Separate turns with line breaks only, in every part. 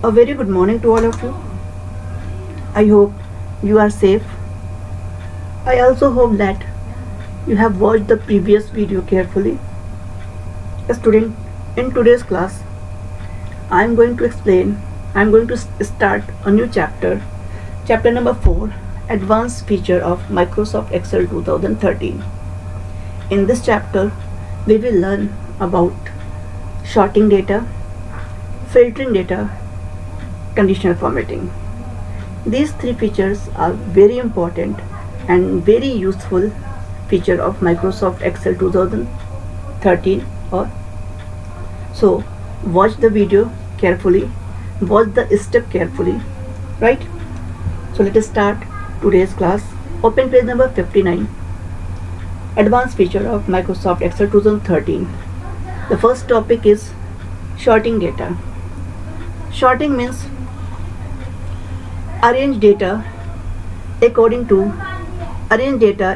A very good morning to all of you. I hope you are safe. I also hope that you have watched the previous video carefully. A student, in today's class, I am going to start a new chapter, chapter number 4, Advanced Feature of Microsoft Excel 2013. In this chapter, we will learn about sorting data, filtering data, conditional formatting. These three features are very important and very useful feature of Microsoft Excel 2013 so watch the video carefully, watch the step carefully, right? So let us start today's class. Open page number 59, advanced feature of Microsoft Excel 2013. The first topic is sorting data. Sorting means arrange data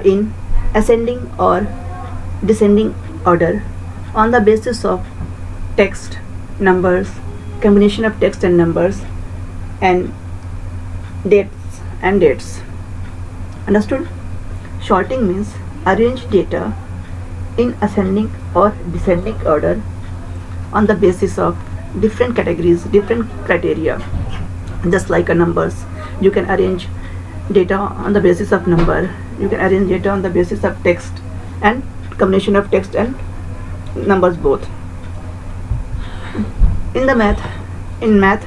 in ascending or descending order on the basis of text, numbers, combination of text and numbers, and dates. Understood? Sorting means arrange data in ascending or descending order on the basis of different categories, different criteria. Just like a numbers, you can arrange data on the basis of number, you can arrange data on the basis of text and combination of text and numbers both. In math,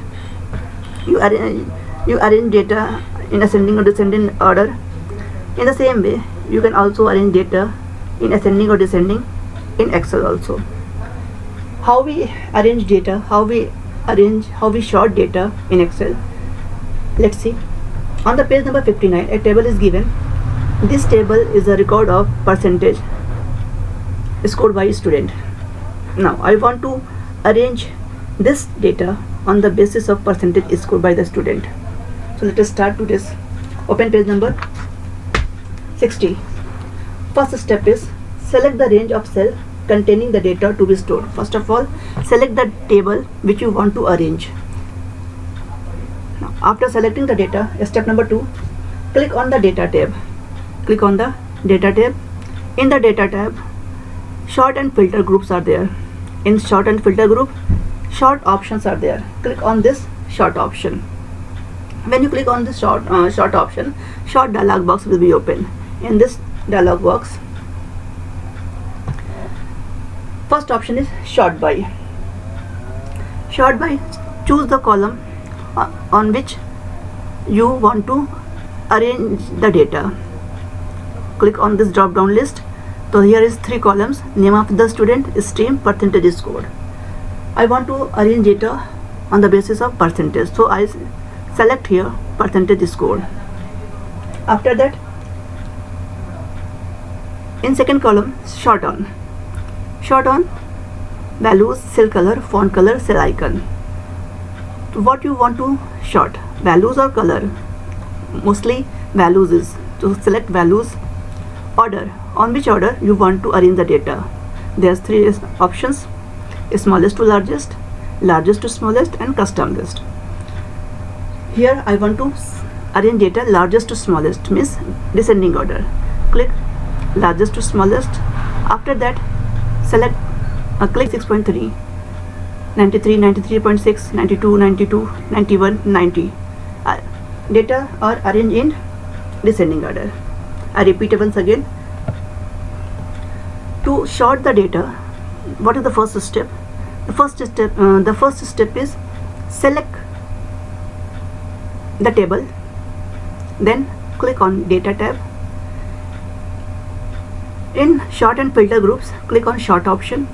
you arrange data in ascending or descending order. In the same way, you can also arrange data in ascending or descending in Excel also. How we arrange data, how we sort data in Excel. Let's see. On the page number 59, a table is given. This table is a record of percentage scored by student. Now I want to arrange this data on the basis of percentage scored by the student. So let us start to this. Open page number 60. First step is select the range of cell containing the data to be stored. First of all, select the table which you want to arrange. Now, after selecting the data, step number 2, click on the data tab. Click on the data tab. In the data tab, sort and filter groups are there. In sort and filter group, sort options are there. Click on this sort option. When you click on this sort option, sort dialog box will be open. In this dialog box, first option is sort by. Sort by, choose the column on which you want to arrange the data. Click on this drop down list. So here is 3 columns: name of the student, stream, percentage scored. I want to arrange data on the basis of percentage, so I select here percentage scored. After that, in second column, sort on values, cell color, font color, cell icon. So what you want to sort, values or color? Mostly values is to select values. Order, on which order you want to arrange the data. There's 3 options: smallest to largest, largest to smallest, and custom list. Here I want to arrange data largest to smallest, means descending order. Click largest to smallest. After that, select click 6.3, 93, 93.6, 92, 92, 91, 90. Data are arranged in descending order. I repeat once again. To sort the data, what is the first step? The first step is select the table, then click on data tab. In sort and filter groups, click on sort option,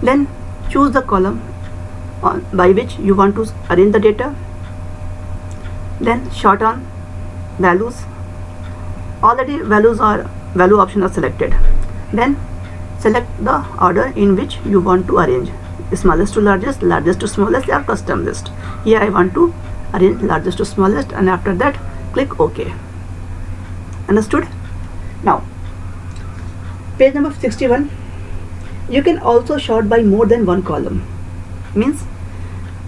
then choose the column by which you want to arrange the data, then sort on values. Already value option are selected. Then select the order in which you want to arrange: smallest to largest, largest to smallest, or custom list. Here I want to arrange largest to smallest, and after that click OK. Understood? Now page number 61. You can also sort by more than one column. Means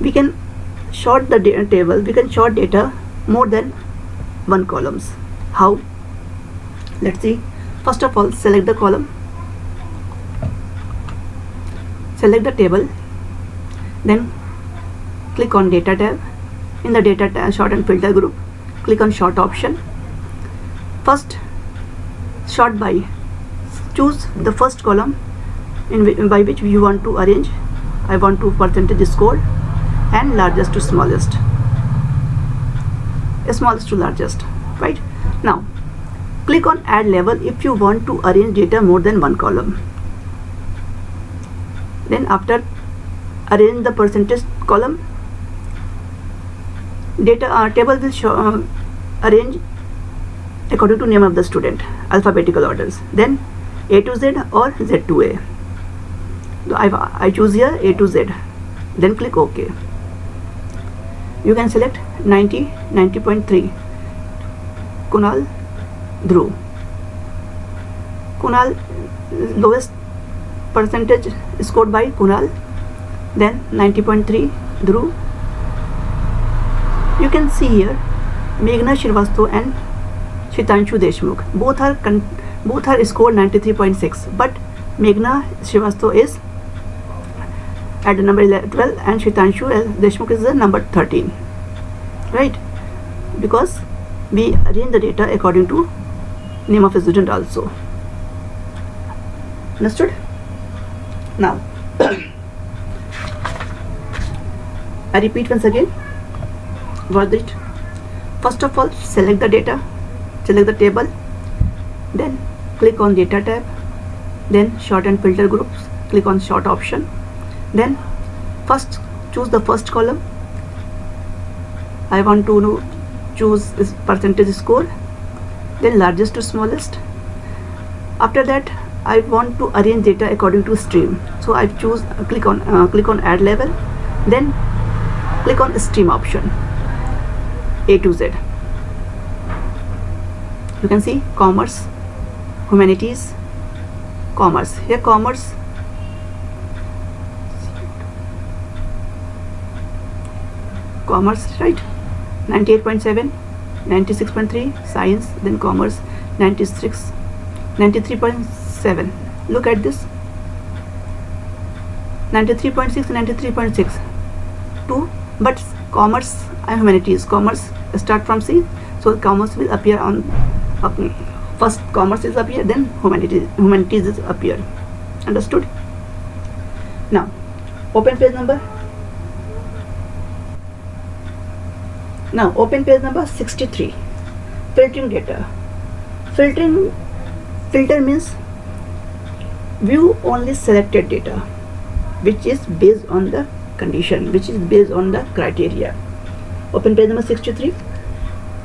we can sort the table, we can sort data more than one columns. How? Let's see. First of all, select the column, select the table, then click on data tab. In the data tab, sort and filter group, click on sort option. First, sort by, choose the first column by which you want to arrange. I want to percentage score and largest to smallest, smallest to largest, right? Now click on add level if you want to arrange data more than one column. Then after arrange the percentage column, data table will show, arrange according to name of the student, alphabetical orders, then A to Z or Z to A. So I choose here A to Z, then click OK. You can select 90, 90.3, Kunal, Dhruv. Kunal, lowest percentage scored by Kunal, then 90.3, Dhruv. You can see here Meghna Srivastava and Shitanshu Deshmukh. Both are scored 93.6, but Meghna Srivastava is at the number 12 and Shitanshu Deshmukh is the number 13, right? Because we arrange the data according to name of a student also. Understood? Now I repeat once again. What's it? First of all, select the data, select the table, then click on data tab, then sort and filter groups, click on sort option. Then first choose the first column. I want to choose this percentage score, then largest to smallest. After that, I want to arrange data according to stream, so I choose click on add level, then click on stream option, A to Z. You can see commerce, humanities, commerce. Here commerce, right, 98.7, 96.3, science, then commerce 96, 93.7. Look at this, 93.6, 93.6, 2, but commerce and humanities, commerce start from C, so commerce will appear on first commerce is appear, then humanities is appear. Understood? Now open page number. Now open page number 63. Filtering data. Filter means view only selected data, which is based on the condition, which is based on the criteria. Open page number 63.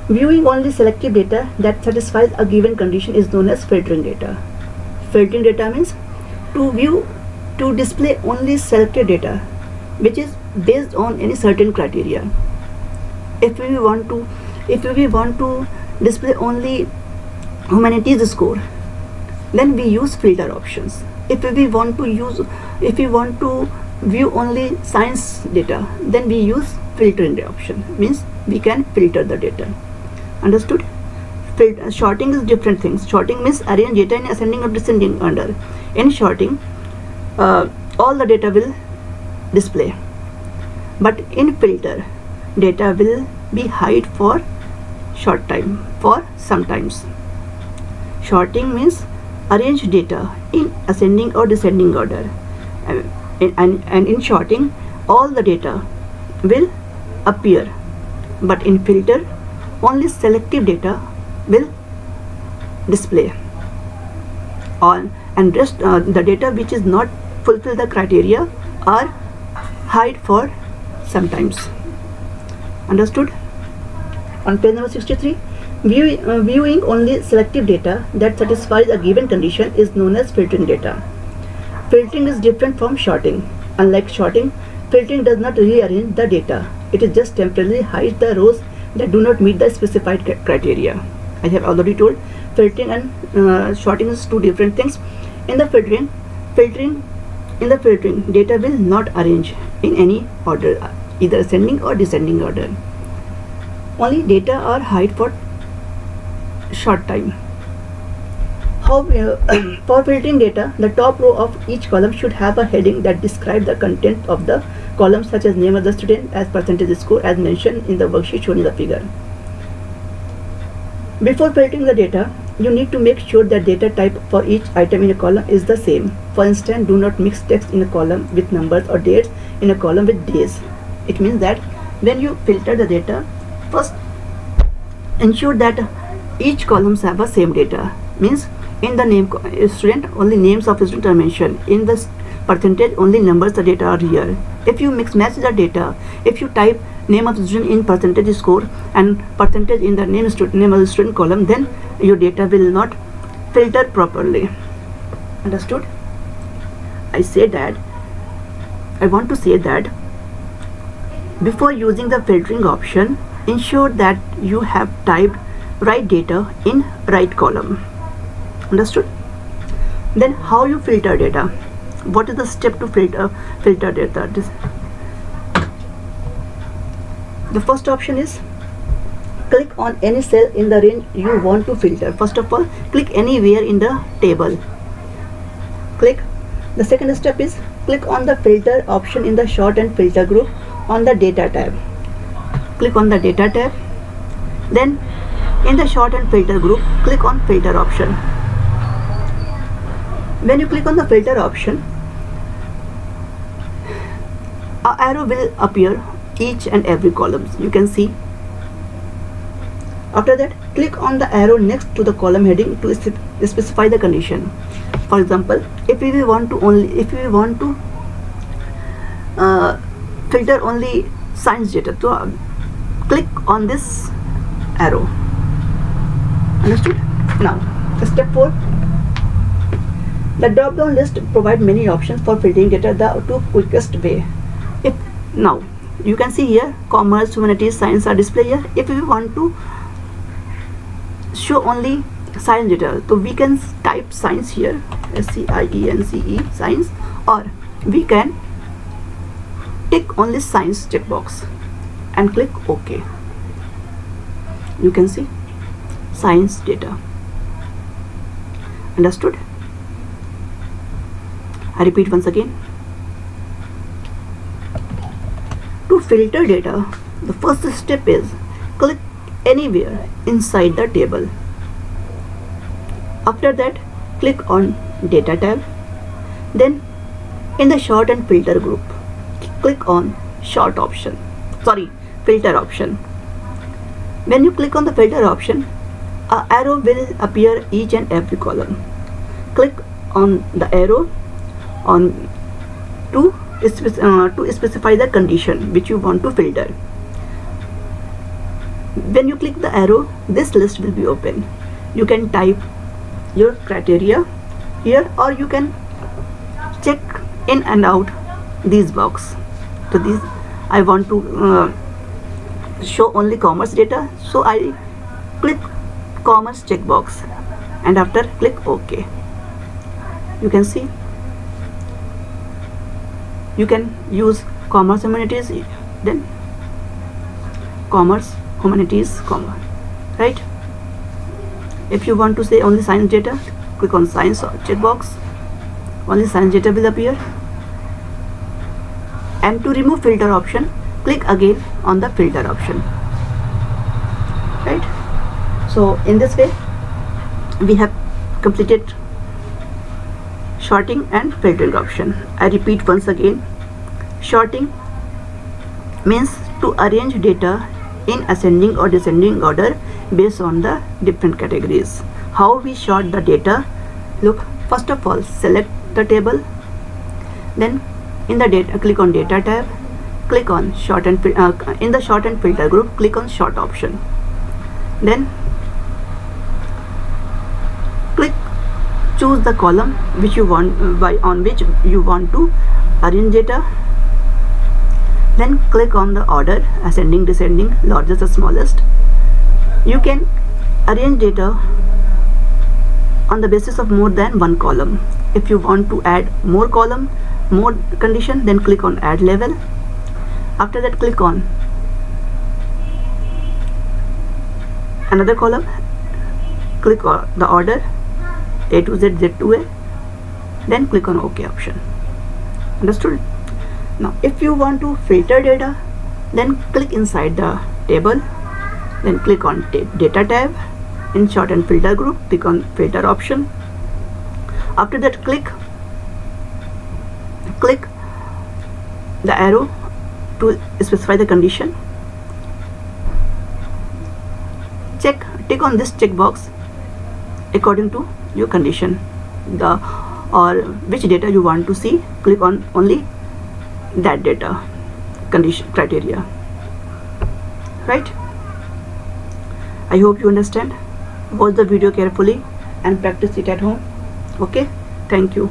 Viewing only selective data that satisfies a given condition is known as filtering data. Filtering data means to display only selected data which is based on any certain criteria. If we want to display only humanities score, then we use filter options. If we want to view only science data, then we use filtering option, means we can filter the data. Understood? Sorting is different things. Sorting means arrange data in ascending or descending order. In sorting, all the data will display, but in filter, data will be hide for short time, for sometimes. Sorting means arrange data in ascending or descending order, and in sorting all the data will appear, but in filter only selective data will display on, and rest the data which is not fulfill the criteria are hide for sometimes. Understood? On page number 63, viewing only selective data that satisfies a given condition is known as filtering data. Filtering is different from sorting. Unlike sorting, filtering does not rearrange the data. It is just temporarily hides the rows that do not meet the specified criteria. I have already told filtering and sorting is two different things. In the filtering, data will not arrange in any order. either ascending or descending order. Only data are hide for short time. How for filtering data, the top row of each column should have a heading that describes the content of the column, such as name of the student as percentage score, as mentioned in the worksheet shown in the figure. Before filtering the data, you need to make sure that data type for each item in a column is the same. For instance, do not mix text in a column with numbers or dates in a column with days. It means that when you filter the data, first ensure that each columns have the same data. Means in the name student, only names of student are mentioned. In the percentage, only numbers the data are here. If you match the data, if you type name of the student in percentage score and percentage in the name of the student column, then your data will not filter properly. Understood? I want to say that before using the filtering option, ensure that you have typed right data in right column. Understood? Then how you filter data? What is the step to filter data? The first option is click on any cell in the range you want to filter. First of all, click anywhere in the table. Click. The second step is click on the filter option in the sort and filter group on the data tab. Click on the data tab. Then in the sort and filter group, click on filter option. When you click on the filter option, an arrow will appear each and every column. You can see. After that, click on the arrow next to the column heading to specify the condition. For example, if we want to filter only science data, so click on this arrow. Understood? Now, step 4. The drop-down list provides many options for filtering data the two quickest way. Now you can see here commerce, humanities, science are displayed here. If we want to show only science data, so we can type science here, SCIENCE, science, or we can tick only science checkbox and click OK. You can see science data. Understood? I repeat once again. To filter data, the first step is click anywhere inside the table. After that, click on data tab. Then in the sort and filter group, click on filter option. When you click on the filter option, an arrow will appear each and every column. Click on the arrow to specify the condition which you want to filter. When you click the arrow, this list will be open. You can type your criteria here, or you can check in and out these box. So these I want to show only commerce data, so I click commerce checkbox and after click OK. You can see you can use commerce, humanities, then commerce, humanities, commerce, right? If you want to say only science data, click on science checkbox, only science data will appear. And to remove filter option, click again on the filter option, right? So in this way we have completed sorting and filtering option. I repeat once again, sorting means to arrange data in ascending or descending order based on the different categories. How we sort the data? Look, first of all, select the table, then in the data, click on data tab, click on sort and in the sort and filter group, click on sort option, then choose the column which you want on which you want to arrange data. Then click on the order, ascending, descending, largest or smallest. You can arrange data on the basis of more than one column. If you want to add more column, more condition, then click on add level. After that, click on another column, click on the order A to Z, Z to A, then click on OK option. Understood? Now if you want to filter data, then click inside the table, then click on data tab, insert and filter group, click on filter option. After that, click the arrow to specify the condition. Tick on this checkbox according to your condition, or which data you want to see. Click on only that data condition criteria. Right? I hope you understand. Watch the video carefully and practice it at home. Okay, thank you.